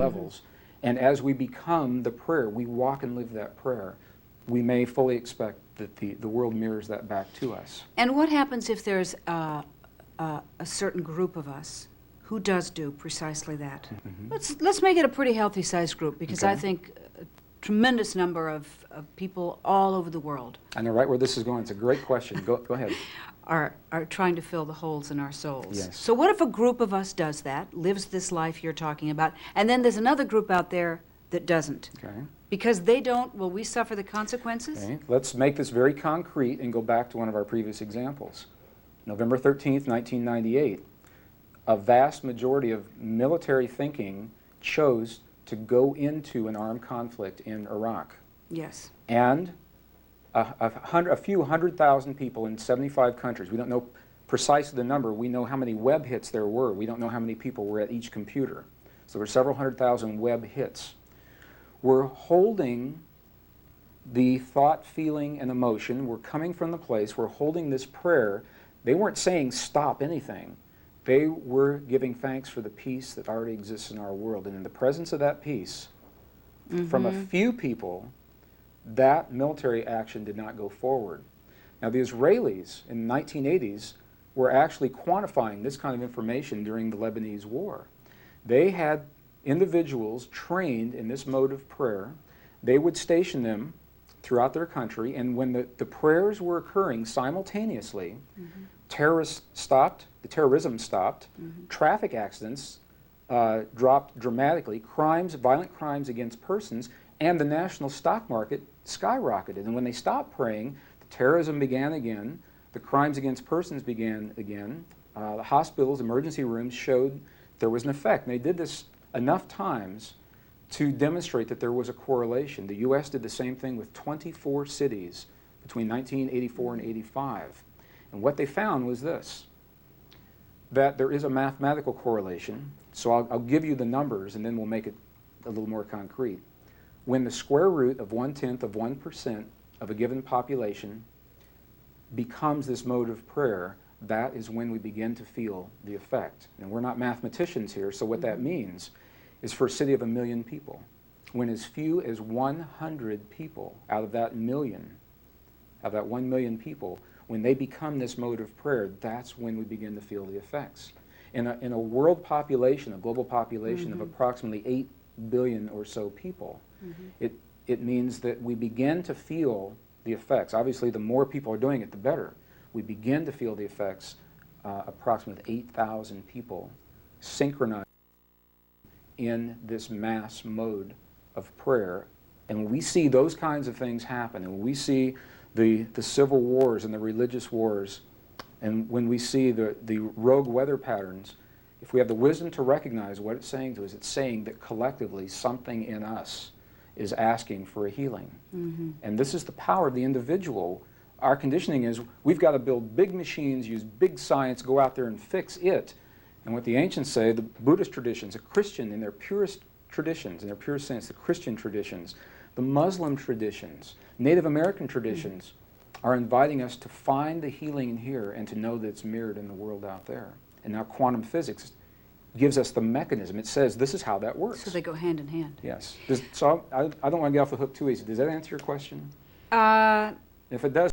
levels. And as we become the prayer, we walk and live that prayer, we may fully expect that the world mirrors that back to us. And what happens if there's a certain group of us who does do precisely that? Let's make it a pretty healthy sized group, because I think a tremendous number of people all over the world. I know right where this is going. It's a great question. Go ahead. Are trying to fill the holes in our souls. Yes. So what if a group of us does that, lives this life you're talking about, and then there's another group out there that doesn't? Okay. Because they don't, will we suffer the consequences? Okay. Let's make this very concrete and go back to one of our previous examples. November 13th, 1998, a vast majority of military thinking chose to go into an armed conflict in Iraq. Yes. And a few 100,000 people in 75 countries. We don't know precisely the number. We know how many web hits there were. We don't know how many people were at each computer. So there were several 100,000 web hits. We're holding the thought, feeling, and emotion. We're coming from the place. We're holding this prayer. They weren't saying stop anything. They were giving thanks for the peace that already exists in our world. And in the presence of that peace, from a few people, that military action did not go forward. Now, the Israelis in the 1980s were actually quantifying this kind of information during the Lebanese war. They had individuals trained in this mode of prayer. They would station them throughout their country, and when the prayers were occurring simultaneously, terrorists stopped, the terrorism stopped, traffic accidents dropped dramatically, violent crimes against persons, and the national stock market skyrocketed. And when they stopped praying, the terrorism began again, the crimes against persons began again, the hospitals, emergency rooms showed there was an effect. And they did this enough times to demonstrate that there was a correlation. The U.S. did the same thing with 24 cities between 1984 and 85. And what they found was this, that there is a mathematical correlation. So I'll give you the numbers and then we'll make it a little more concrete. When the square root of 1/10 of 1% of a given population becomes this mode of prayer, that is when we begin to feel the effect. And we're not mathematicians here, so what that means is for a city of 1 million people, when as few as 100 people out of that 1 million people, when they become this mode of prayer, that's when we begin to feel the effects. In a world population, a global population of approximately 8 billion or so people, it means that we begin to feel the effects. Obviously, the more people are doing it, the better. We begin to feel the effects, approximately 8,000 people synchronized in this mass mode of prayer. And when we see those kinds of things happen, and when we see the civil wars and the religious wars, and when we see the rogue weather patterns, if we have the wisdom to recognize what it's saying to us, it's saying that collectively something in us is asking for a healing. And this is the power of the individual. Our conditioning is we've got to build big machines, use big science, go out there and fix it. And what the ancients say, the Buddhist traditions, a Christian in their purest traditions, in their purest sense, the Christian traditions, the Muslim traditions, Native American traditions, are inviting us to find the healing in here and to know that it's mirrored in the world out there. And now quantum physics gives us the mechanism. It says this is how that works. So they go hand in hand. Yes. So I don't want to get off the hook too easy. Does that answer your question? If it does,